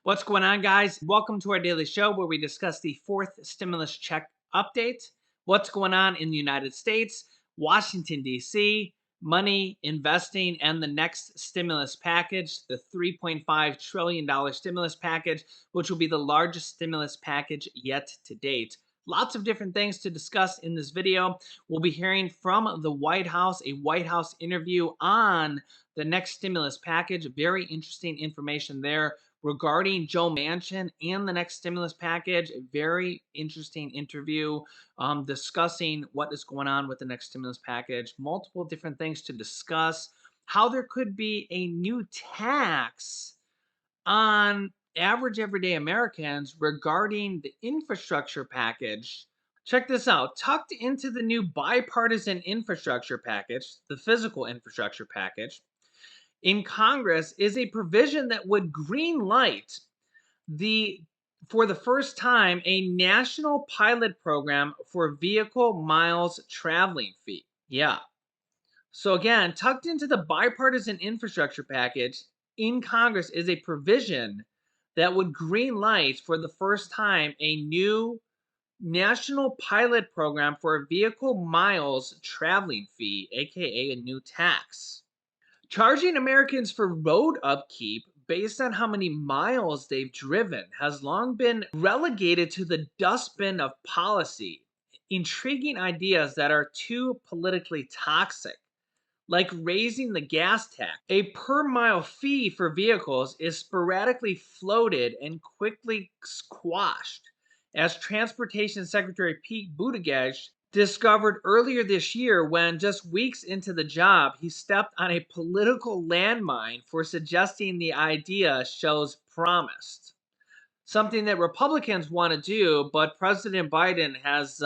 What's going on, guys? Welcome to our daily show where we discuss the fourth stimulus check update, what's going on in the United States, Washington, D.C., money, investing, and the next stimulus package, the $3.5 trillion stimulus package, which will be the largest stimulus package yet to date. Lots of different things to discuss in this video. We'll be hearing from the White House, a White House interview on the next stimulus package. Very interesting information there regarding Joe Manchin and the next stimulus package. A very interesting interview discussing what is going on with the next stimulus package. Multiple different things to discuss. How there could be a new tax on average everyday Americans regarding the infrastructure package. Check this out. Tucked into the new bipartisan infrastructure package, the physical infrastructure package, in Congress is a provision that would green light the for the first time a national pilot program for vehicle miles traveling fee. Yeah. So again, tucked into the bipartisan infrastructure package in Congress is a provision that would green light for the first time a new national pilot program for a vehicle miles traveling fee, aka a new tax. Charging Americans for road upkeep based on how many miles they've driven has long been relegated to the dustbin of policy. Intriguing ideas that are too politically toxic, like raising the gas tax. A per mile fee for vehicles is sporadically floated and quickly squashed, as Transportation Secretary Pete Buttigieg discovered earlier this year when, just weeks into the job, he stepped on a political landmine for suggesting the idea shows promise. Something that Republicans want to do, but President Biden has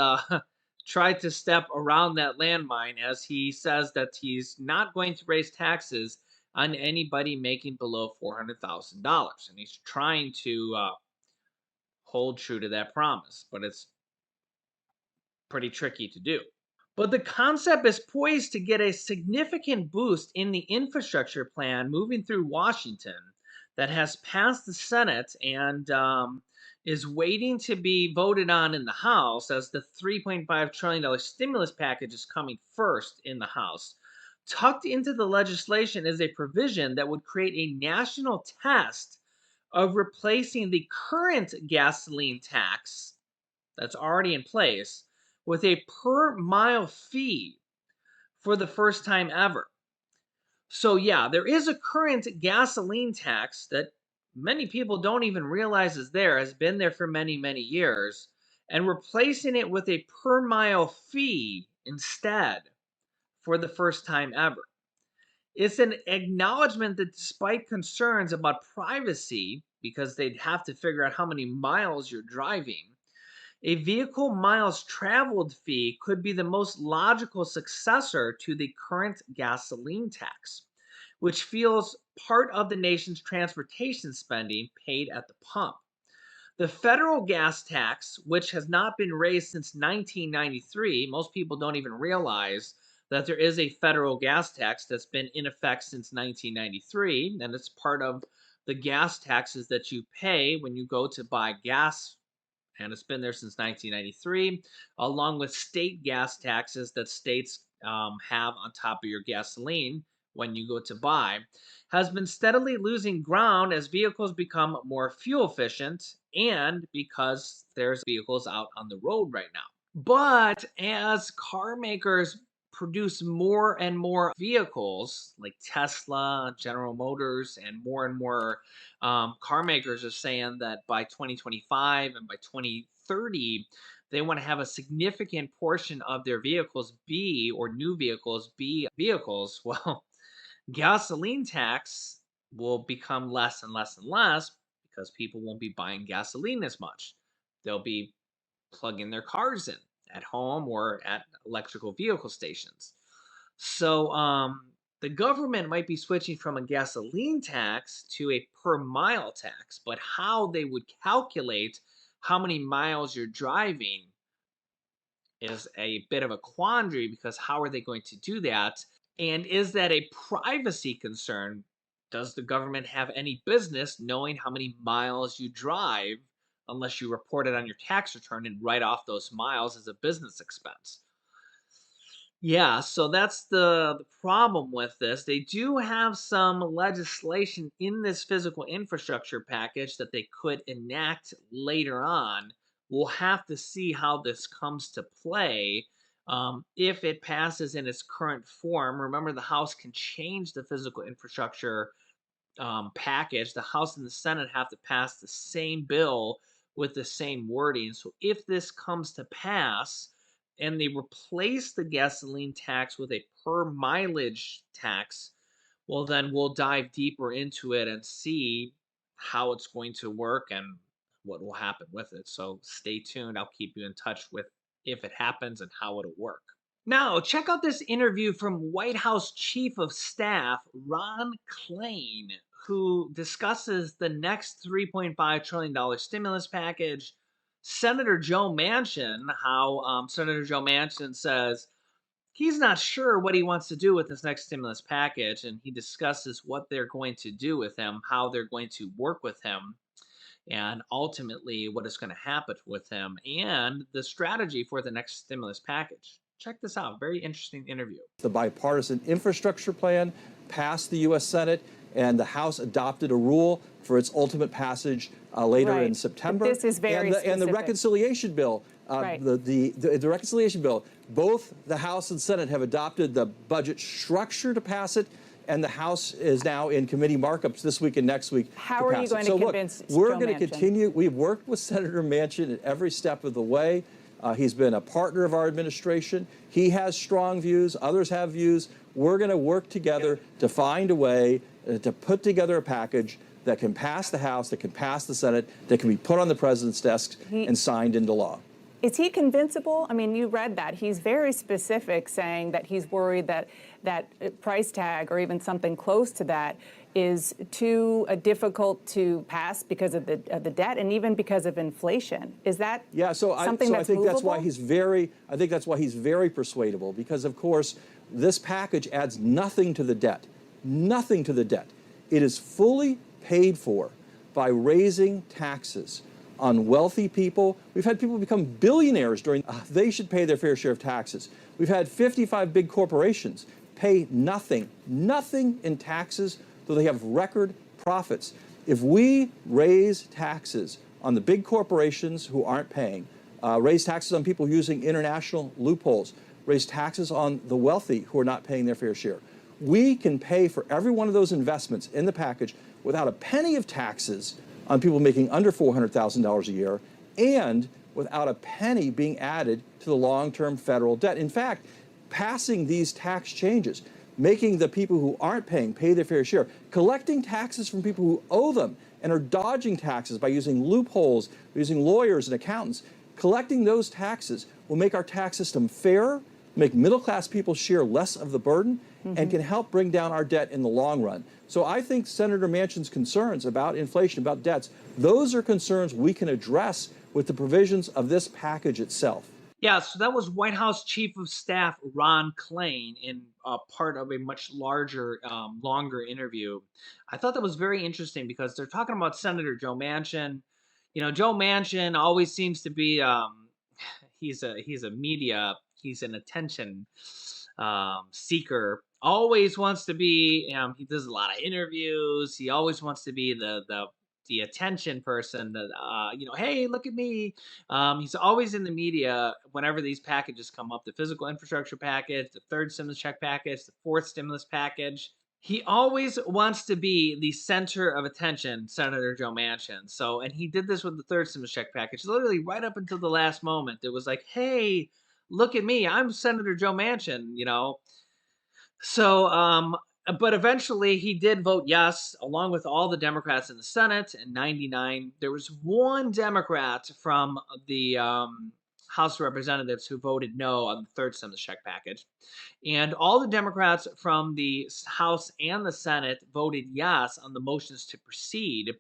tried to step around that landmine as he says that he's not going to raise taxes on anybody making below $400,000. And he's trying to hold true to that promise, but it's pretty tricky to do. But the concept is poised to get a significant boost in the infrastructure plan moving through Washington that has passed the Senate and is waiting to be voted on in the House, as the $3.5 trillion stimulus package is coming first in the House. Tucked into the legislation is a provision that would create a national test of replacing the current gasoline tax that's already in place with a per mile fee for the first time ever. So, yeah, there is a current gasoline tax that many people don't even realize is there, has been there for many, many years, and replacing it with a per mile fee instead for the first time ever. It's an acknowledgement that despite concerns about privacy, because they'd have to figure out how many miles you're driving, a vehicle miles traveled fee could be the most logical successor to the current gasoline tax, which feels part of the nation's transportation spending paid at the pump. The federal gas tax, which has not been raised since 1993, most people don't even realize that there is a federal gas tax that's been in effect since 1993, and it's part of the gas taxes that you pay when you go to buy gas, and it's been there since 1993, along with state gas taxes that states have on top of your gasoline when you go to buy, has been steadily losing ground as vehicles become more fuel efficient and because there's vehicles out on the road right now. But as car makers produce more and more vehicles like Tesla, General Motors, and more car makers are saying that by 2025 and by 2030, they want to have a significant portion of their vehicles be, or new vehicles be vehicles. Well, gasoline tax will become less and less and less because people won't be buying gasoline as much. They'll be plugging their cars in at home or at electrical vehicle stations. So the government might be switching from a gasoline tax to a per mile tax, but how they would calculate how many miles you're driving is a bit of a quandary, because how are they going to do that? And is that a privacy concern does the government have any business knowing how many miles you drive unless you report it on your tax return and write off those miles as a business expense? Yeah, so that's the problem with this. They do have some legislation in this physical infrastructure package that they could enact later on. We'll have to see how this comes to play. If it passes in its current form, remember the House can change the physical infrastructure package. The House and the Senate have to pass the same bill with the same wording. So if this comes to pass and they replace the gasoline tax with a per mileage tax, well, then we'll dive deeper into it and see how it's going to work and what will happen with it. So stay tuned. I'll keep you in touch with if it happens and how it'll work. Now, check out this interview from White House Chief of Staff Ron Klain, who discusses the next $3.5 trillion stimulus package. Senator Joe Manchin, how Senator Joe Manchin says he's not sure what he wants to do with this next stimulus package, and he discusses what they're going to do with him, how they're going to work with him, and ultimately what is going to happen with him, and the strategy for the next stimulus package. Check this out. Very interesting interview. The bipartisan infrastructure plan passed the U.S. Senate, and the House adopted a rule for its ultimate passage later in September. But this is very specific. And the reconciliation bill, the reconciliation bill, both the House and Senate have adopted the budget structure to pass it, and the House is now in committee markups this week and next week. How are you going to convince Joe Manchin? We're going to continue. We've worked with Senator Manchin at every step of the way. He's been a partner of our administration. He has strong views. Others have views. We're going to work together to find a way to put together a package that can pass the House, that can pass the Senate, that can be put on the president's desk and signed into law. Is he convincible? I mean, you read that. He's very specific, saying that he's worried that that price tag or even something close to that is too difficult to pass because of the debt and even because of inflation. Is that something that's I think movable? that's why he's very persuadable, because of course this package adds nothing to the debt. Nothing to the debt. It is fully paid for by raising taxes on wealthy people. We've had people become billionaires they should pay their fair share of taxes. We've had 55 big corporations pay nothing in taxes, though they have record profits. If we raise taxes on the big corporations who aren't paying, raise taxes on people using international loopholes, raise taxes on the wealthy who are not paying their fair share, we can pay for every one of those investments in the package without a penny of taxes on people making under $400,000 a year, and without a penny being added to the long-term federal debt. In fact, passing these tax changes, making the people who aren't paying pay their fair share, collecting taxes from people who owe them and are dodging taxes by using loopholes, using lawyers and accountants, collecting those taxes will make our tax system fairer, make middle-class people share less of the burden, and can help bring down our debt in the long run. So I think Senator Manchin's concerns about inflation, about debts, those are concerns we can address with the provisions of this package itself. Yeah, so that was White House Chief of Staff Ron Klain in part of a much larger, longer interview. I thought that was very interesting because they're talking about Senator Joe Manchin. You know, Joe Manchin always seems to be he's an attention seeker. Always wants to be. He does a lot of interviews. He always wants to be the attention person. That hey, look at me. He's always in the media whenever these packages come up: the physical infrastructure package, the third stimulus check package, the fourth stimulus package. He always wants to be the center of attention, Senator Joe Manchin. So, and he did this with the third stimulus check package. Literally, right up until the last moment, it was like, "Hey, look at me! I'm Senator Joe Manchin." So, but eventually he did vote yes, along with all the Democrats in the Senate, and 99. There was one Democrat from the House of Representatives who voted no on the third stimulus check package. And all the Democrats from the House and the Senate voted yes on the motions to proceed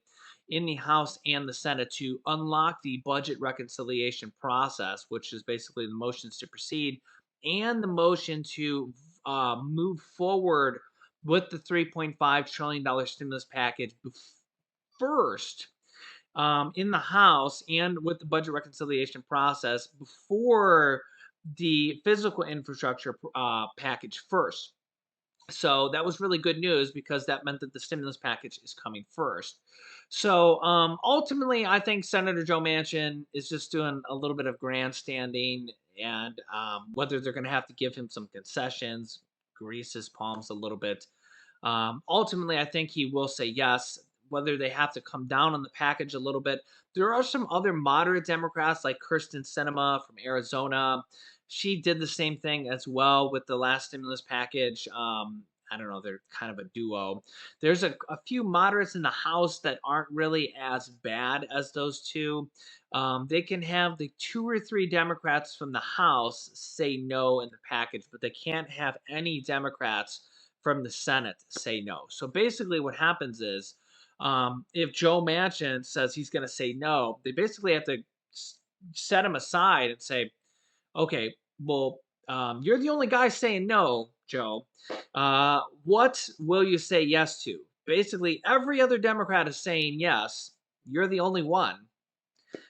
in the House and the Senate to unlock the budget reconciliation process, which is basically the motions to proceed and the motion to move forward with the $3.5 trillion stimulus package first in the House and with the budget reconciliation process before the physical infrastructure package first. So that was really good news because that meant that the stimulus package is coming first. So ultimately, I think Senator Joe Manchin is just doing a little bit of grandstanding, and whether they're going to have to give him some concessions, grease his palms a little bit. Ultimately, I think he will say yes. Whether they have to come down on the package a little bit, there are some other moderate Democrats like Kirsten Sinema from Arizona. She did the same thing as well with the last stimulus package. I don't know, they're kind of a duo. There's a few moderates in the House that aren't really as bad as those two. They can have the 2 or 3 Democrats from the House say no in the package, but they can't have any Democrats from the Senate say no. So basically, what happens is if Joe Manchin says he's going to say no, they basically have to set him aside and say, okay, well, you're the only guy saying no, Joe. What will you say yes to? Basically, every other Democrat is saying yes. You're the only one.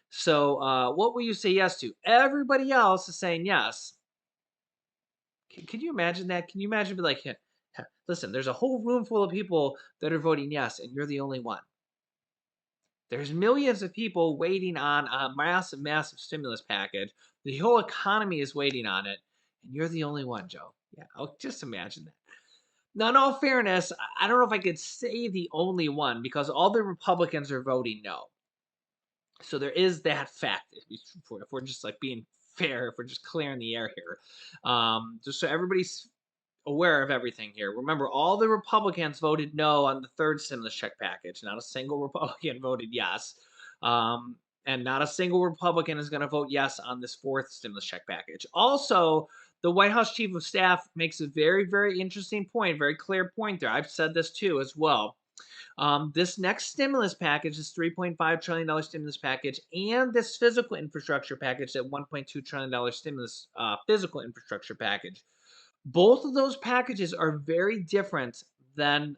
So, what will you say yes to? Everybody else is saying yes. Can you imagine that? Can you imagine be like, "Yeah, listen, there's a whole room full of people that are voting yes, and you're the only one. There's millions of people waiting on a massive, massive stimulus package. The whole economy is waiting on it, and you're the only one, Joe. Yeah, just imagine that. Now, in all fairness, I don't know if I could say the only one because all the Republicans are voting no. So there is that fact. If we're just like being fair, if we're just clearing the air here, just so everybody's aware of everything here. Remember, all the Republicans voted no on the third stimulus check package. Not a single Republican voted yes. And not a single Republican is going to vote yes on this fourth stimulus check package. Also, the White House Chief of Staff makes a very, very interesting point, very clear point there. I've said this too as well. This next stimulus package, this $3.5 trillion stimulus package, and this physical infrastructure package, that $1.2 trillion stimulus physical infrastructure package, both of those packages are very different than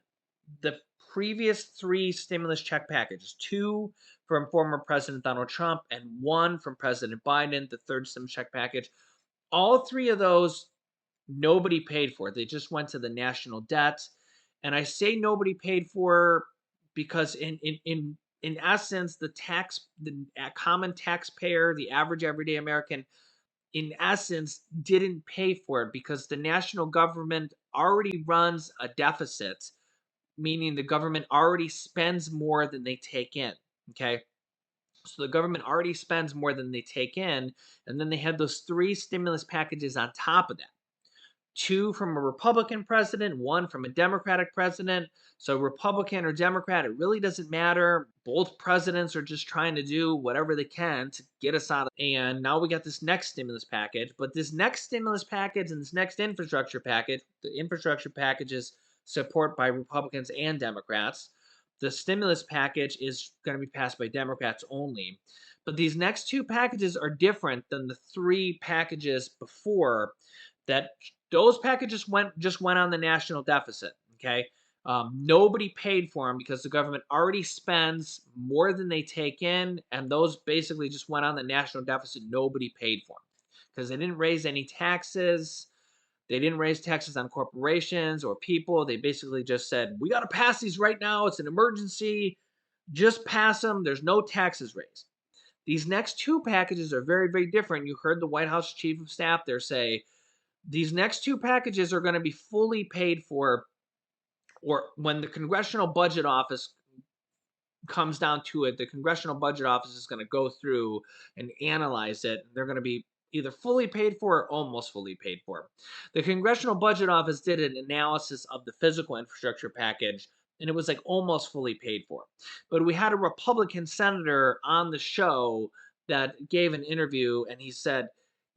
the previous 3 stimulus check packages, 2 from former President Donald Trump and 1 from President Biden, the third stimulus check package. All 3 of those, nobody paid for. They just went to the national debt. And I say nobody paid for because in essence, the common taxpayer, the average everyday American, in essence, didn't pay for it because the national government already runs a deficit, meaning the government already spends more than they take in. Okay. So the government already spends more than they take in. And then they had those 3 stimulus packages on top of that. 2 from a Republican president, 1 from a Democratic president. So Republican or Democrat, it really doesn't matter. Both presidents are just trying to do whatever they can to get us out of. And now we got this next stimulus package. But this next stimulus package and this next infrastructure package, the infrastructure package is support by Republicans and Democrats. The stimulus package is going to be passed by Democrats only. But these next 2 packages are different than the 3 packages before that. Those packages just went on the national deficit. Okay, nobody paid for them because the government already spends more than they take in, and those basically just went on the national deficit. Nobody paid for them because they didn't raise any taxes. They didn't raise taxes on corporations or people. They basically just said, we got to pass these right now. It's an emergency. Just pass them. There's no taxes raised. These next 2 packages are very, very different. You heard the White House Chief of Staff there say, these next 2 packages are going to be fully paid for, or when the Congressional Budget Office comes down to it, the Congressional Budget Office is going to go through and analyze it. They're going to be either fully paid for or almost fully paid for. The Congressional Budget Office did an analysis of the physical infrastructure package, and it was like almost fully paid for. But we had a Republican senator on the show that gave an interview, and he said,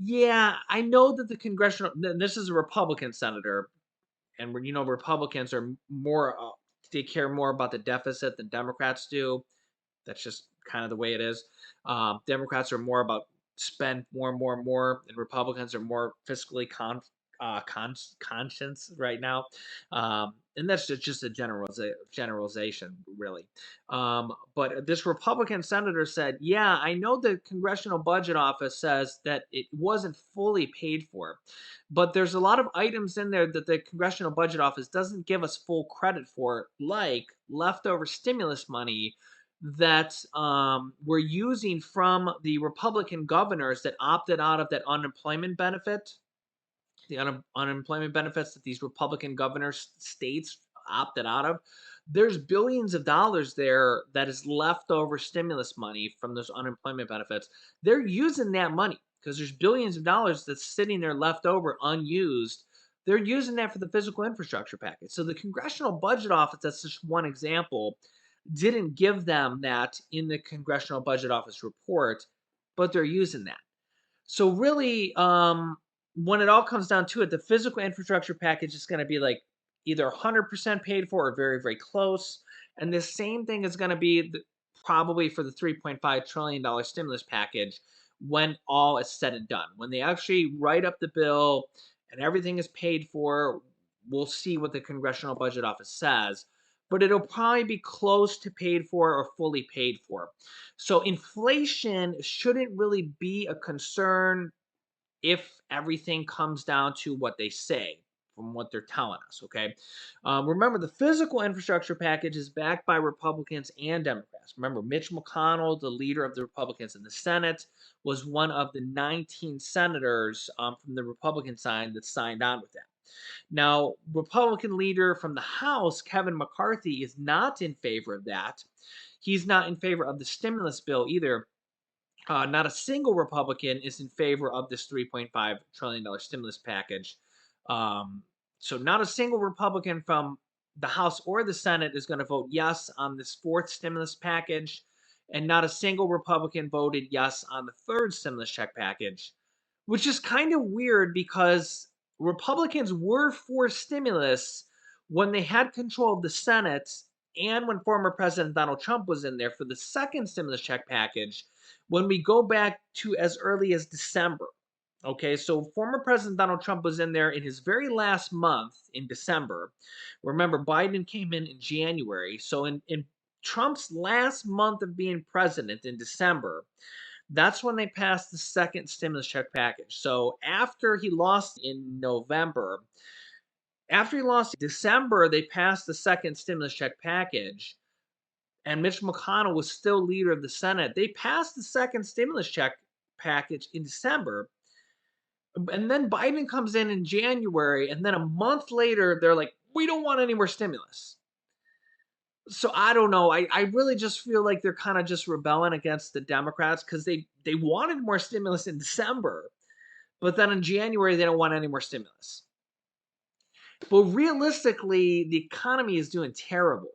yeah, I know that the congressional, this is a Republican senator, and Republicans are more, they care more about the deficit than Democrats do. That's just kind of the way it is. Democrats are more about spend more and more and more, and Republicans are more fiscally conscience right now, and that's just a generalization, really. But this Republican senator said, "Yeah, I know the Congressional Budget Office says that it wasn't fully paid for, but there's a lot of items in there that the Congressional Budget Office doesn't give us full credit for, like leftover stimulus money." That we're using from the Republican governors that opted out of that unemployment benefit, the unemployment benefits that these Republican governors states opted out of. There's billions of dollars there that is leftover stimulus money from those unemployment benefits. They're using that money because there's billions of dollars that's sitting there left over unused. They're using that for the physical infrastructure package. So the Congressional Budget Office, that's just one example, didn't give them that in the Congressional Budget Office report, but they're using that. So really, when it all comes down to it, the physical infrastructure package is going to be like either 100% paid for or very, very close. And the same thing is going to be probably for the $3.5 trillion stimulus package when all is said and done. When they actually write up the bill and everything is paid for, we'll see what the Congressional Budget Office says. But it'll probably be close to paid for or fully paid for. So inflation shouldn't really be a concern if everything comes down to what they say from what they're telling us, okay? Remember, the physical infrastructure package is backed by Republicans and Democrats. Remember, Mitch McConnell, the leader of the Republicans in the Senate, was one of the 19 senators from the Republican side that signed on with that. Now, Republican leader from the House, Kevin McCarthy, is not in favor of that. He's not in favor of the stimulus bill either. Not a single Republican is in favor of this $3.5 trillion stimulus package. So, not a single Republican from the House or the Senate is going to vote yes on this fourth stimulus package. And not a single Republican voted yes on the third stimulus check package, which is kind of weird because Republicans were for stimulus when they had control of the Senate and when former President Donald Trump was in there for the second stimulus check package. When we go back to as early as December, okay, so former President Donald Trump was in there in his very last month in December. Remember, Biden came in January. So in Trump's last month of being president in December, that's when they passed the second stimulus check package. So after he lost in November, after he lost in December, they passed the second stimulus check package, and Mitch McConnell was still leader of the Senate. They passed the second stimulus check package in December, and then Biden comes in January, and then a month later, they're like, we don't want any more stimulus. So I don't know. I really just feel like they're kind of just rebelling against the Democrats because they wanted more stimulus in December, but then in January they don't want any more stimulus. But realistically, the economy is doing terrible.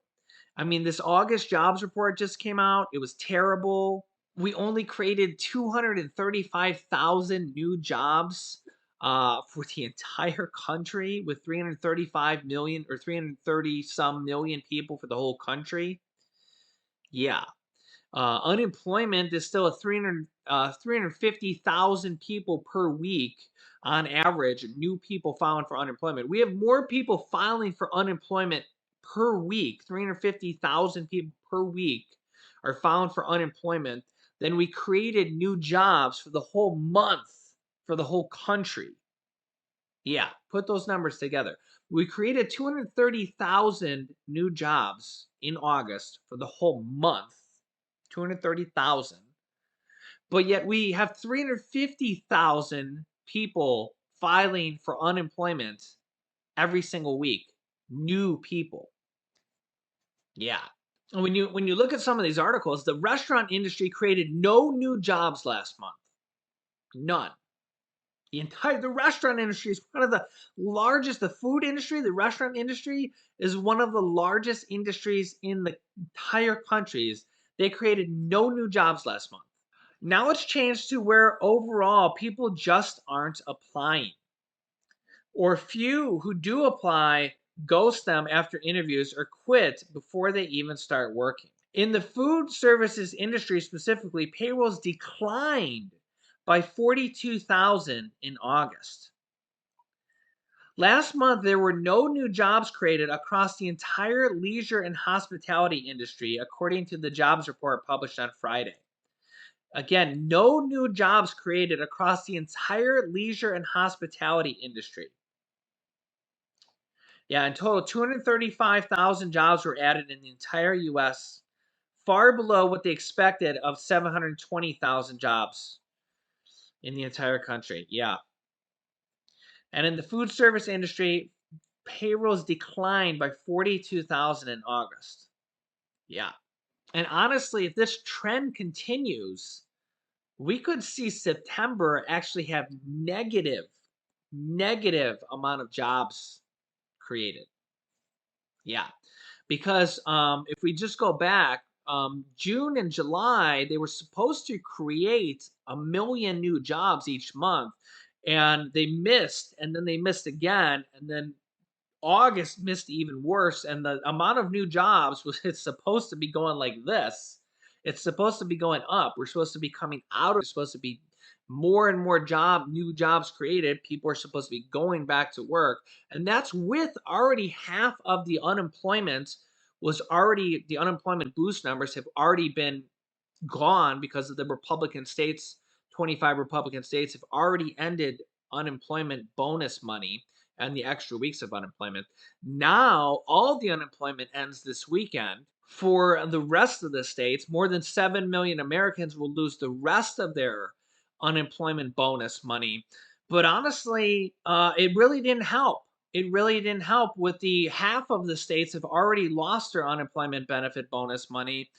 I mean, this August jobs report just came out. It was terrible. We only created 235,000 new jobs for the entire country with 335 million or 330 some million people for the whole country. Yeah. Unemployment is still a 350,000 people per week on average, new people filing for unemployment. We have more people filing for unemployment per week, 350,000 people per week are filing for unemployment than we created new jobs for the whole month for the whole country. Yeah, put those numbers together. We created 230,000 new jobs in August for the whole month. 230,000. But yet we have 350,000 people filing for unemployment every single week. New people. Yeah. And when you look at some of these articles, the restaurant industry created no new jobs last month. None. The restaurant industry is one of the largest, the food industry, the restaurant industry is one of the largest industries in the entire countries. They created no new jobs last month. Now it's changed to where overall people just aren't applying. Or few who do apply ghost them after interviews or quit before they even start working. In the food services industry specifically, payrolls declined by 42,000 in August. Last month, there were no new jobs created across the entire leisure and hospitality industry, according to the jobs report published on Friday. Again, no new jobs created across the entire leisure and hospitality industry. Yeah, in total, 235,000 jobs were added in the entire U.S., far below what they expected of 720,000 jobs in the entire country. Yeah. And in the food service industry, payrolls declined by 42,000 in August. Yeah. And honestly, if this trend continues, we could see September actually have negative amount of jobs created. Yeah. Because if we just go back, June and July, they were supposed to create 1 million new jobs each month, and they missed, and then they missed again, and then August missed even worse, and the amount of new jobs was it's supposed to be going like this. It's supposed to be going up. We're supposed to be coming out of it's supposed to be more and more new jobs created. People are supposed to be going back to work. And that's with already half of the unemployment the unemployment boost numbers have already been gone because of the Republican states. 25 Republican states have already ended unemployment bonus money and the extra weeks of unemployment. Now, all the unemployment ends this weekend. For the rest of the states, more than 7 million Americans will lose the rest of their unemployment bonus money. But honestly, it really didn't help. It really didn't help with the half of the states have already lost their unemployment benefit bonus money.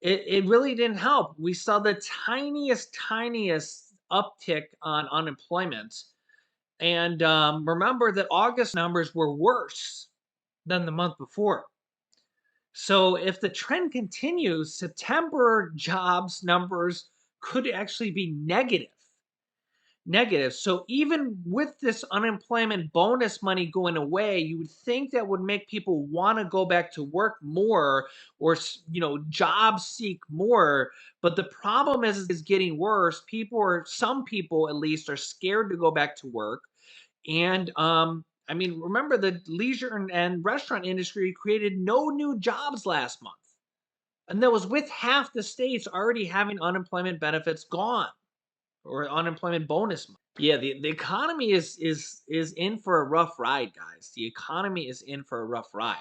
It really didn't help. We saw the tiniest uptick on unemployment. And remember that August numbers were worse than the month before. So if the trend continues, September jobs numbers could actually be negative. Negative. So even with this unemployment bonus money going away, you would think that would make people want to go back to work more or job seek more. But the problem is getting worse. Some people at least are scared to go back to work. And I mean, remember the leisure and restaurant industry created no new jobs last month. And that was with half the states already having unemployment benefits gone or unemployment bonus money. Yeah, the economy is in for a rough ride, guys. The economy is in for a rough ride.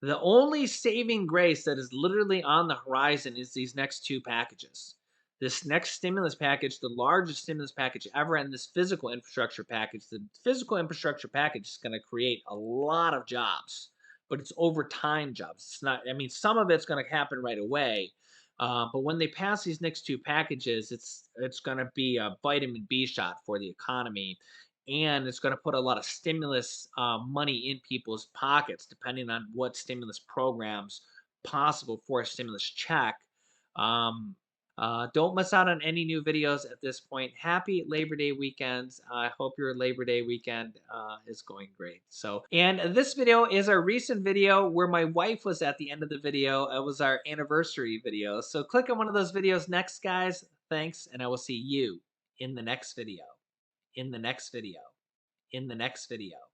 The only saving grace that is literally on the horizon is these next two packages. This next stimulus package, the largest stimulus package ever, and this physical infrastructure package. The physical infrastructure package is going to create a lot of jobs, but it's over time jobs. It's not, I mean, some of it's going to happen right away. But when they pass these next two packages, it's going to be a vitamin B shot for the economy, and it's going to put a lot of stimulus money in people's pockets, depending on what stimulus programs possible for a stimulus check. Um, don't miss out on any new videos at this point. Happy Labor Day weekend. I hope your Labor Day weekend is going great. So, and this video is our recent video where my wife was at the end of the video. It was our anniversary video. So click on one of those videos next, guys. Thanks, and I will see you in the next video. In the next video. In the next video.